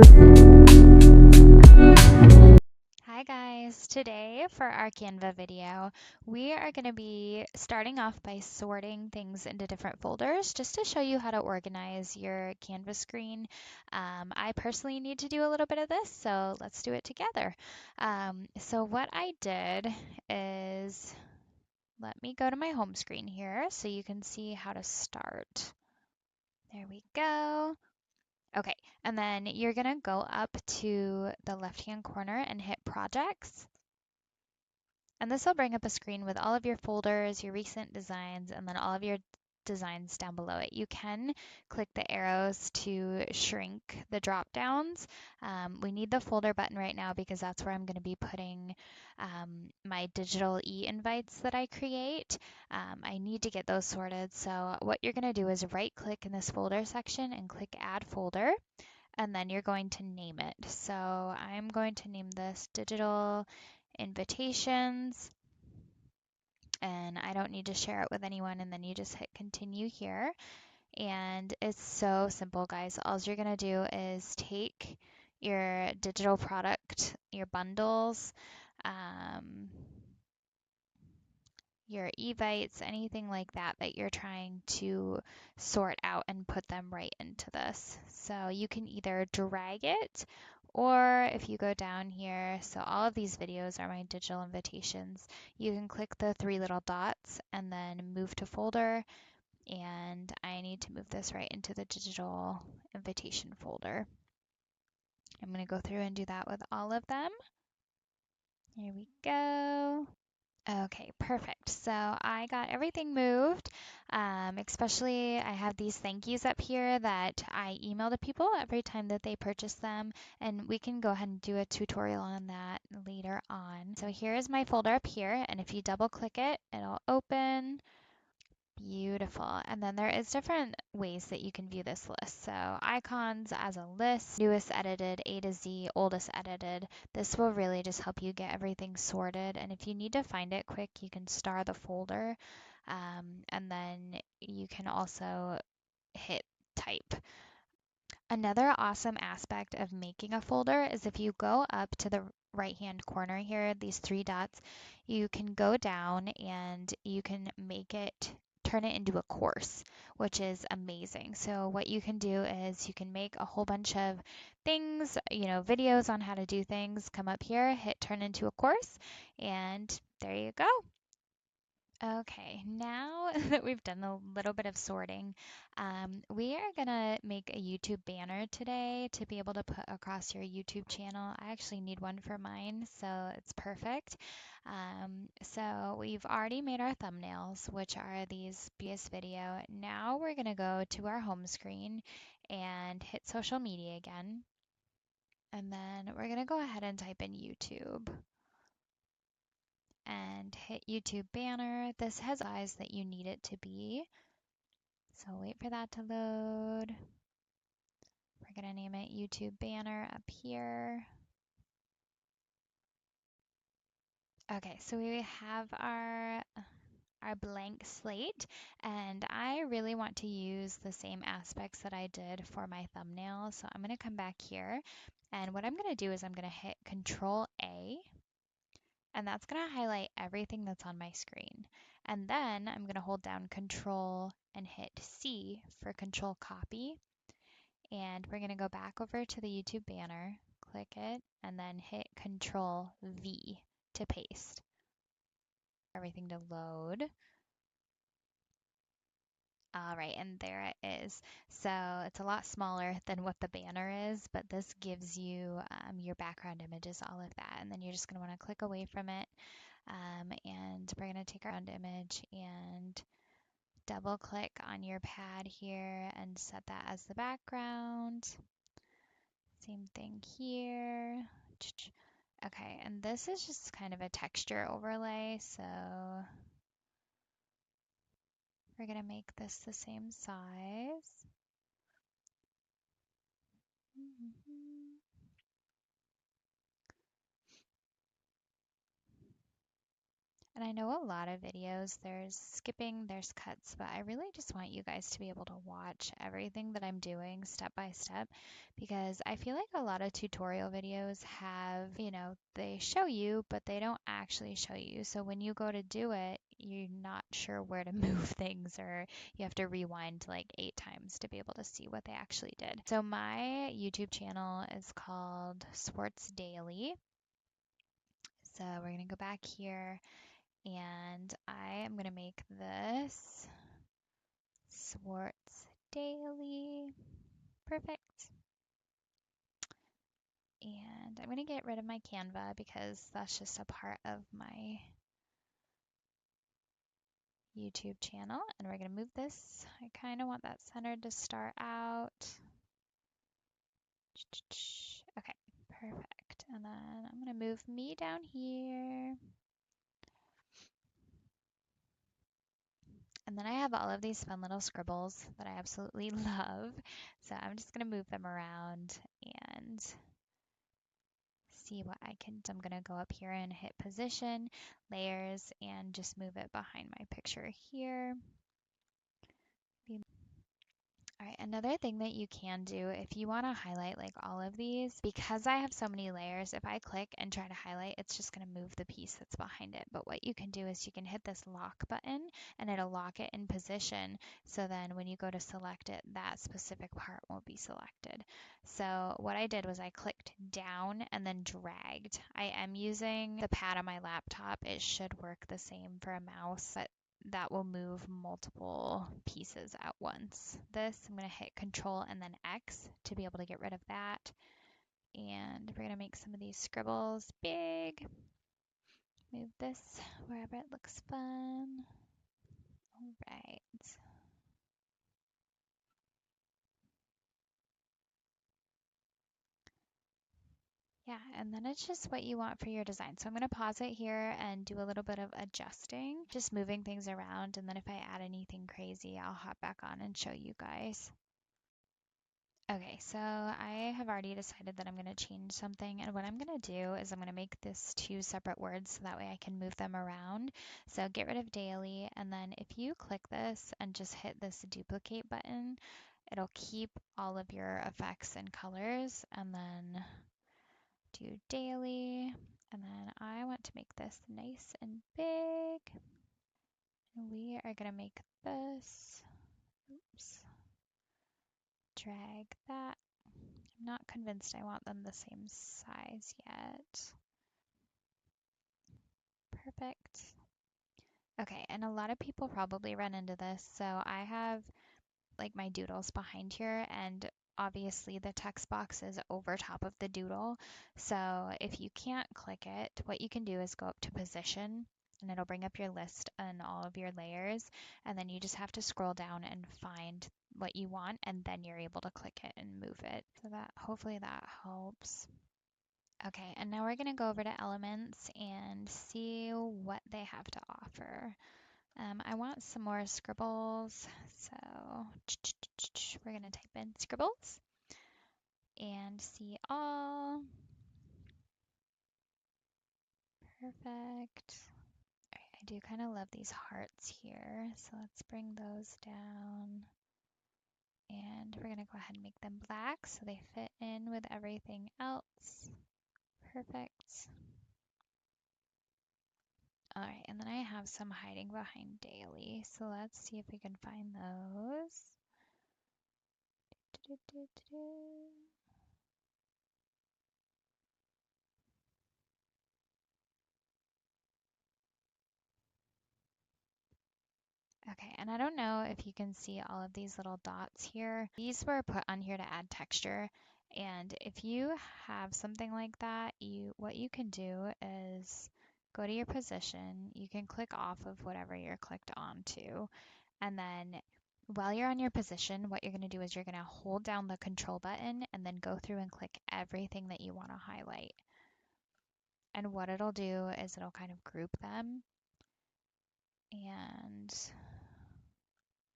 Hi guys, today for our Canva video, we are going to be starting off by sorting things into different folders just to show you how to organize your Canva screen. I personally need to do a little bit of this, so let's do it together. So what I did is, let me go to my home screen here so you can see how to start. There we go. Okay, and then you're going to go up to the left-hand corner and hit Projects. And this will bring up a screen with all of your folders, your recent designs, and then all of your designs down below it. You can click the arrows to shrink the drop downs. We need the folder button right now because that's where I'm going to be putting my digital e-invites that I create. I need to get those sorted. So what you're going to do is right click in this folder section and click add folder. And then you're going to name it. So I'm going to name this digital invitations, and I don't need to share it with anyone, and then you just hit continue here. And it's so simple, guys. All you're going to do is take your digital product, your bundles, your evites, anything like that that you're trying to sort out and put them right into this. So you can either drag it, or if you go down here, so all of these videos are my digital invitations, you can click the three little dots and then move to folder, and I need to move this right into the digital invitation folder. I'm going to go through and do that with all of them. Here we go. Okay, perfect. So I got everything moved. Especially I have these thank yous up here that I email to people every time that they purchase them, and we can go ahead and do a tutorial on that later on. So here is my folder up here, and if you double click it, it'll open. Beautiful. And then there is different ways that you can view this list. So icons as a list, newest edited, A to Z, oldest edited. This will really just help you get everything sorted. And if you need to find it quick, you can star the folder. And then you can also hit type. Another awesome aspect of making a folder is if you go up to the right hand corner here, these three dots, you can go down and you can turn it into a course, which is amazing. So what you can do is you can make a whole bunch of things, videos on how to do things, come up here, hit turn into a course, and there you go. Okay, now that we've done a little bit of sorting, we are gonna make a YouTube banner today to be able to put across your YouTube channel. I actually need one for mine, so it's perfect. So we've already made our thumbnails, which are these BS video. Now we're gonna go to our home screen and hit social media again. And then we're gonna go ahead and type in YouTube and hit YouTube banner. This has eyes that you need it to be. So wait for that to load. We're going to name it YouTube banner up here. Okay, so we have our blank slate, and I really want to use the same aspects that I did for my thumbnail. So I'm going to come back here, and what I'm going to do is I'm going to hit Control A, and that's going to highlight everything that's on my screen. And then I'm going to hold down Control and hit C for Control Copy. And we're going to go back over to the YouTube banner, click it, and then hit Control V to paste. Everything to load. All right, and there it is. So it's a lot smaller than what the banner is, but this gives you your background images, all of that. And then you're just going to want to click away from it. And we're going to take our background image and double click on your pad here and set that as the background. Same thing here. Okay, and this is just kind of a texture overlay, so we're going to make this the same size. And I know a lot of videos, there's skipping, there's cuts, but I really just want you guys to be able to watch everything that I'm doing step by step, because I feel like a lot of tutorial videos have, they show you, but they don't actually show you. So when you go to do it, you're not sure where to move things, or you have to rewind like 8 times to be able to see what they actually did. So my YouTube channel is called Swartz Daily. So we're going to go back here, and I am going to make this Swartz Daily. Perfect. And I'm going to get rid of my Canva because that's just a part of my YouTube channel. And we're going to move this. I kind of want that centered to start out. Okay, perfect. And then I'm going to move me down here. And then I have all of these fun little scribbles that I absolutely love. So I'm just going to move them around and see what I can do. I'm going to go up here and hit position, layers, and just move it behind my picture here. All right, another thing that you can do if you want to highlight like all of these, because I have so many layers, if I click and try to highlight, it's just going to move the piece that's behind it. But what you can do is you can hit this lock button and it'll lock it in position. So then when you go to select it, that specific part won't be selected. So what I did was I clicked down and then dragged. I am using the pad on my laptop. It should work the same for a mouse, but that will move multiple pieces at once. I'm going to hit Control and then X to be able to get rid of that. And we're going to make some of these scribbles big. Move this wherever it looks fun. All right. Yeah, and then it's just what you want for your design. So I'm going to pause it here and do a little bit of adjusting, just moving things around. And then if I add anything crazy, I'll hop back on and show you guys. Okay, so I have already decided that I'm going to change something, and what I'm going to do is I'm going to make this 2 separate words so that way I can move them around. So get rid of daily, and then if you click this and just hit this duplicate button, it'll keep all of your effects and colors, and then do daily, and then I want to make this nice and big. And we are going to make this, oops, drag that. I'm not convinced I want them the same size yet. Perfect. Okay, and a lot of people probably run into this. So I have like my doodles behind here, and obviously the text box is over top of the doodle. So if you can't click it, what you can do is go up to position, and it'll bring up your list and all of your layers, and then you just have to scroll down and find what you want, and then you're able to click it and move it. So that hopefully that helps. Okay, and now we're going to go over to elements and see what they have to offer. I want some more scribbles, so we're going to type in scribbles and see all. Perfect. Right, I do kind of love these hearts here, so let's bring those down. And we're going to go ahead and make them black so they fit in with everything else. Perfect. All right, and then I have some hiding behind daily, so let's see if we can find those. Okay, and I don't know if you can see all of these little dots here. These were put on here to add texture, and if you have something like that, what you can do is go to your position. You can click off of whatever you're clicked onto, and then while you're on your position, what you're going to do is you're going to hold down the control button and then go through and click everything that you want to highlight. And what it'll do is it'll kind of group them, and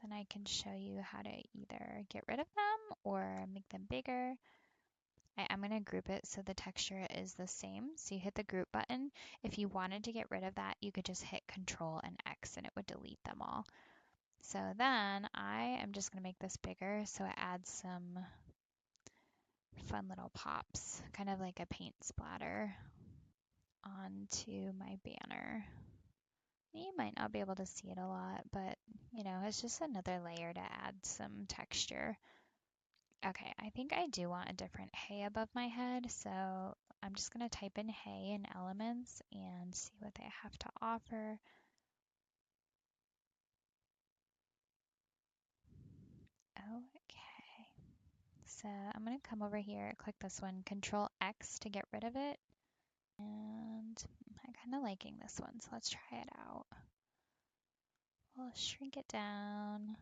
then I can show you how to either get rid of them or make them bigger. I'm going to group it so the texture is the same. So you hit the group button. If you wanted to get rid of that, you could just hit Control and X and it would delete them all. So then I am just going to make this bigger so it adds some fun little pops, kind of like a paint splatter onto my banner. You might not be able to see it a lot, but you know, it's just another layer to add some texture. Okay, I think I do want a different hay above my head, so I'm just going to type in hay and elements and see what they have to offer. Okay, so I'm going to come over here, click this one, Control X to get rid of it. And I'm kind of liking this one, so let's try it out. We'll shrink it down.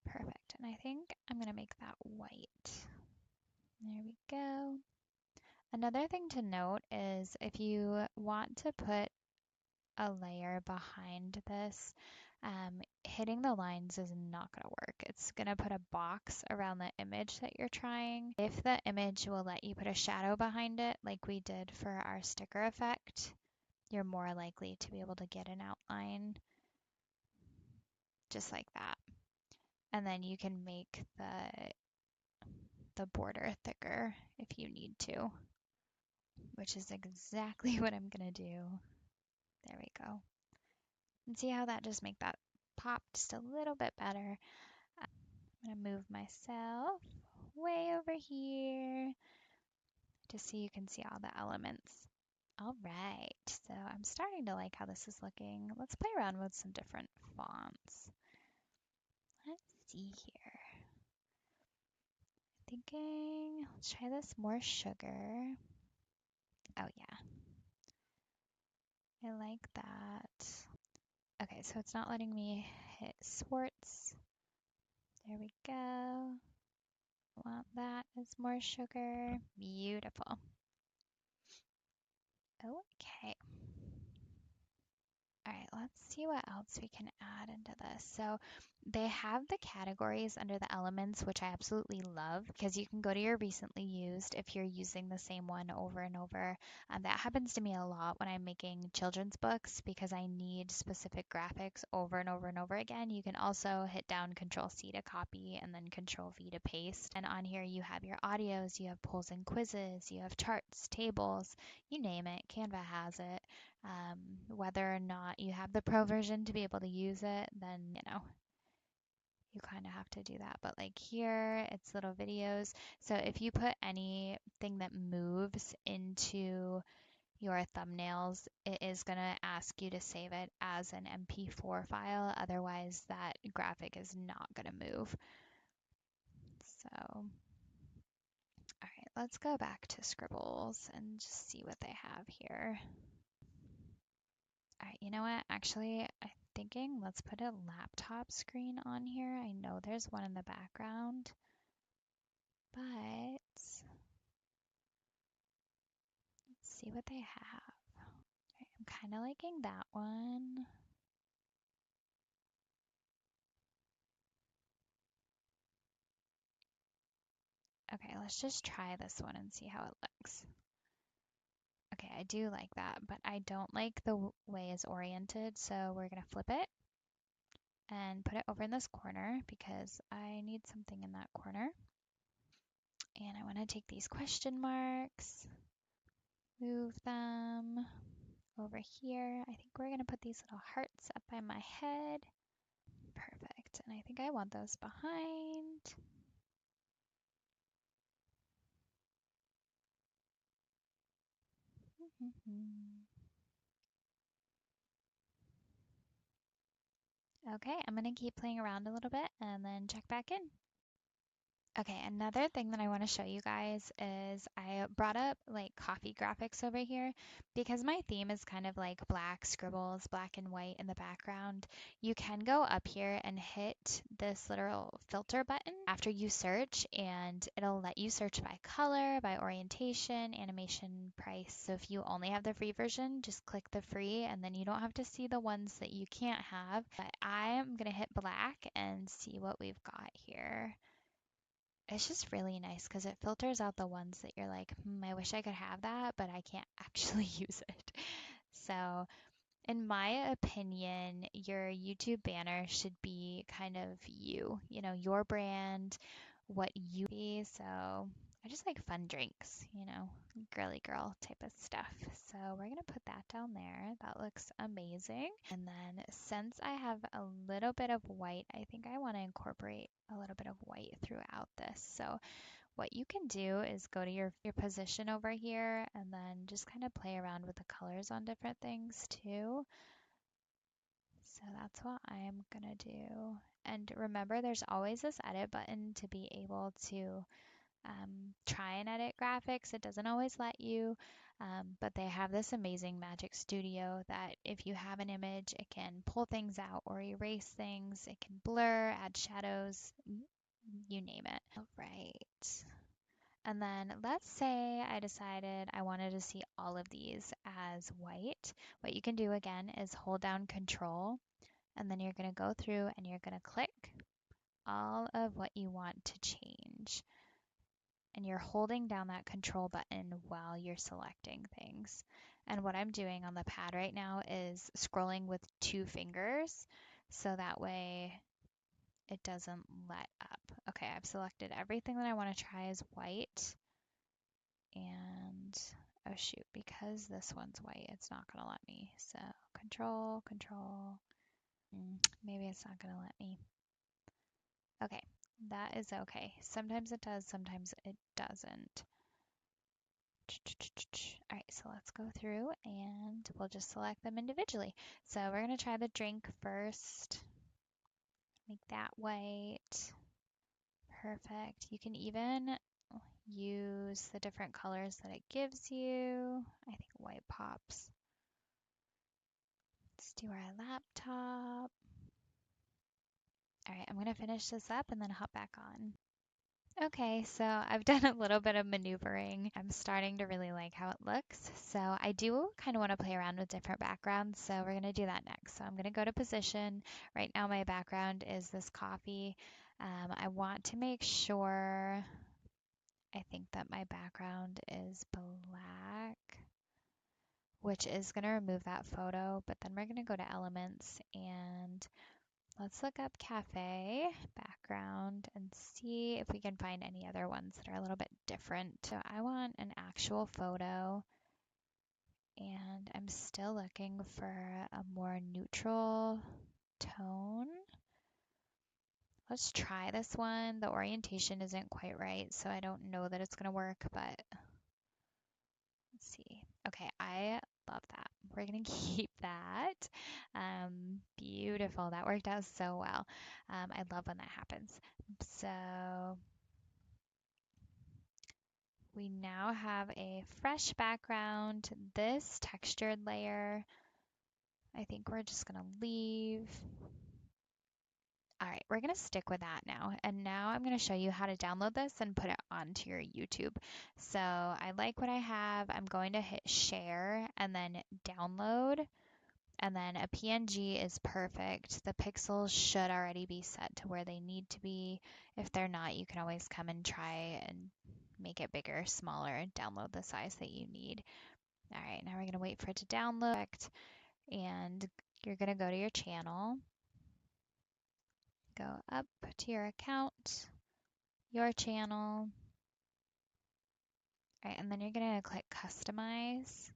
Perfect, and I think I'm going to make that white. There we go. Another thing to note is if you want to put a layer behind this, hitting the lines is not going to work. It's going to put a box around the image that you're trying. If the image will let you put a shadow behind it, like we did for our sticker effect, you're more likely to be able to get an outline just like that. And then you can make the border thicker if you need to, which is exactly what I'm going to do. There we go. And see how that just make that pop just a little bit better. I'm going to move myself way over here just so you can see all the elements. All right, so I'm starting to like how this is looking. Let's play around with some different fonts. Let's see here. Thinking, let's try this more sugar. Oh yeah, I like that. Okay, so it's not letting me hit Swartz. There we go. Want that as more sugar. Beautiful. Okay. All right, let's see what else we can add into this. So they have the categories under the elements, which I absolutely love because you can go to your recently used if you're using the same one over and over. That happens to me a lot when I'm making children's books because I need specific graphics over and over and over again. You can also hit down Control C to copy and then Control V to paste. And on here you have your audios, you have polls and quizzes, you have charts, tables, you name it. Canva has it. Whether or not you have the pro version to be able to use it, then you kind of have to do that. But like here, it's little videos. So if you put anything that moves into your thumbnails, it is going to ask you to save it as an MP4 file. Otherwise, that graphic is not going to move. So, all right, let's go back to Scribbles and just see what they have here. All right, you know what? Actually, I'm thinking let's put a laptop screen on here. I know there's one in the background, but let's see what they have. All right, I'm kind of liking that one. Okay, let's just try this one and see how it looks. Okay, I do like that, but I don't like the way it's oriented, so we're gonna flip it and put it over in this corner because I need something in that corner. And I want to take these question marks, move them over here. I think we're going to put these little hearts up by my head. Perfect. And I think I want those behind. Okay, I'm going to keep playing around a little bit and then check back in. Okay, another thing that I want to show you guys is I brought up like coffee graphics over here because my theme is kind of like black scribbles, black and white in the background. You can go up here and hit this little filter button after you search and it'll let you search by color, by orientation, animation, price. So if you only have the free version, just click the free and then you don't have to see the ones that you can't have. But I'm going to hit black and see what we've got here. it's just really nice because it filters out the ones that you're like, I wish I could have that, but I can't actually use it. So, in my opinion, your YouTube banner should be kind of you know, your brand, what you be. So, I just like fun drinks, you know, girly girl type of stuff. So, we're going to put that down there. That looks amazing. And then, since I have a little bit of white, I think I want to incorporate a little bit of white throughout this. So, what you can do is go to your position over here and then just kind of play around with the colors on different things too. So that's what I'm gonna do. And remember, there's always this edit button to be able to try and edit graphics. It doesn't always let you, but they have this amazing Magic Studio that if you have an image, it can pull things out or erase things. It can blur, add shadows, you name it. All right. And then let's say I decided I wanted to see all of these as white. What you can do again is hold down Control, and then you're going to go through and you're going to click all of what you want to change. And you're holding down that Control button while you're selecting things. And what I'm doing on the pad right now is scrolling with 2 fingers, so that way it doesn't let up. Okay, I've selected everything that I want to try as white. And oh shoot, because this one's white, it's not gonna let me. So control, control. Maybe it's not gonna let me. Okay, that is okay. Sometimes it does, sometimes it doesn't. All right, so let's go through and we'll just select them individually. So we're gonna try the drink first. Make that white. Perfect. You can even use the different colors that it gives you. I think white pops. Let's do our laptop. All right, I'm going to finish this up and then hop back on. Okay, so I've done a little bit of maneuvering. I'm starting to really like how it looks. So I do kind of want to play around with different backgrounds. So we're going to do that next. So I'm going to go to position. Right now my background is this coffee. I want to make sure, I think that my background is black, which is going to remove that photo. But then we're going to go to elements and let's look up cafe background and see if we can find any other ones that are a little bit different. So I want an actual photo and I'm still looking for a more neutral tone. Let's try this one. The orientation isn't quite right, so I don't know that it's going to work, but let's see. Okay, I love that. We're going to keep that. Beautiful. That worked out so well. I love when that happens. So we now have a fresh background. This textured layer, I think we're just going to leave. All right, we're going to stick with that now. And now I'm going to show you how to download this and put it onto your YouTube. So I like what I have. I'm going to hit share and then download. And then a PNG is perfect. The pixels should already be set to where they need to be. If they're not, you can always come and try and make it bigger, smaller, and download the size that you need. All right, now we're going to wait for it to download. And you're going to go to your channel. Go up to your account, your channel. All right, and then you're going to click customize.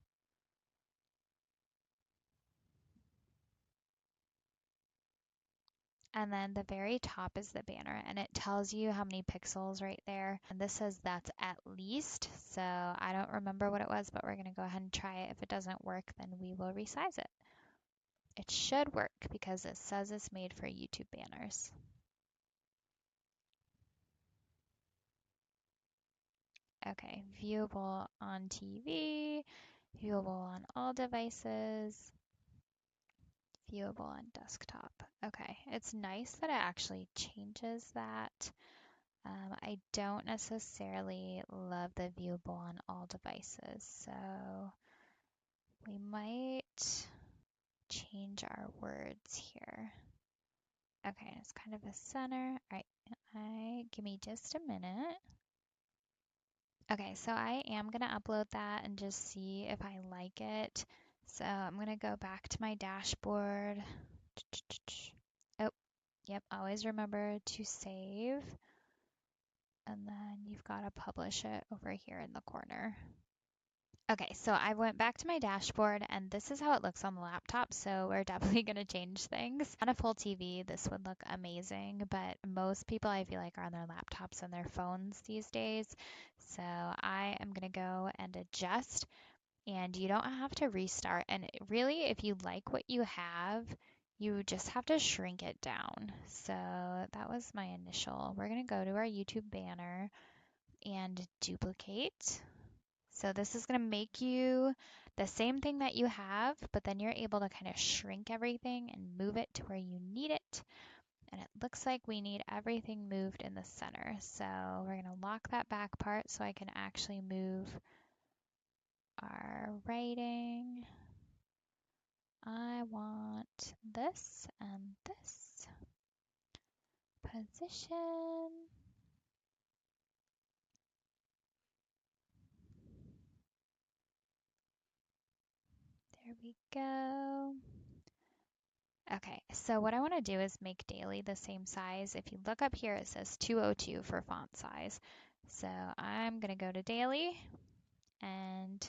And then the very top is the banner and it tells you how many pixels right there. And this says that's at least. So I don't remember what it was, but we're going to go ahead and try it. If it doesn't work, then we will resize it. It should work because it says it's made for YouTube banners. Okay, viewable on TV, viewable on all devices, viewable on desktop. Okay, it's nice that it actually changes that. I don't necessarily love the viewable on all devices, so we might change our words here. Okay, it's kind of a center. All right, give me just a minute. Okay, so I am going to upload that and just see if I like it. So I'm going to go back to my dashboard. Oh, yep, always remember to save. And then you've got to publish it over here in the corner. Okay, so I went back to my dashboard and this is how it looks on the laptop. So we're definitely going to change things. On a full TV, this would look amazing, but most people I feel like are on their laptops and their phones these days. So I am going to go and adjust, and you don't have to restart. And really, if you like what you have, you just have to shrink it down. So that was my initial. We're going to go to our YouTube banner and duplicate. So this is going to make you the same thing that you have, but then you're able to kind of shrink everything and move it to where you need it. And it looks like we need everything moved in the center. So we're going to lock that back part so I can actually move our writing. I want this and this position. There we go. Okay, so what I want to do is make daily the same size. If you look up here, it says 202 for font size. So I'm going to go to daily and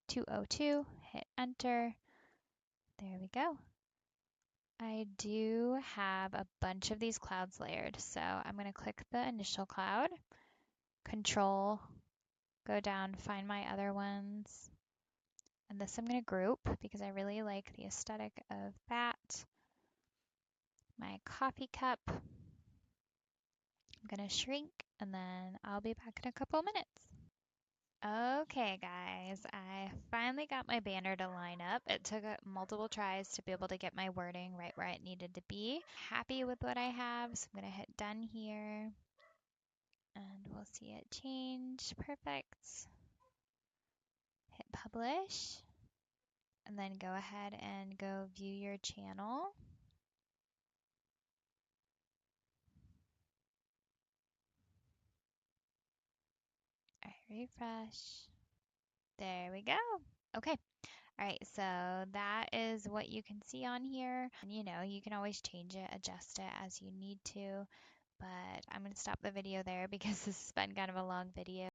202, hit enter. There we go. I do have a bunch of these clouds layered. So I'm going to click the initial cloud, control, go down, find my other ones. And this I'm going to group because I really like the aesthetic of that. My coffee cup. I'm gonna shrink and then I'll be back in a couple minutes. Okay, guys, I finally got my banner to line up. It took multiple tries to be able to get my wording right where it needed to be. Happy with what I have, so I'm gonna hit done here and we'll see it change. Perfect. Hit publish and then go ahead and go view your channel. All right, refresh. There we go. Okay. All right, so that is what you can see on here. And you can always change it, adjust it as you need to. But I'm going to stop the video there because this has been kind of a long video.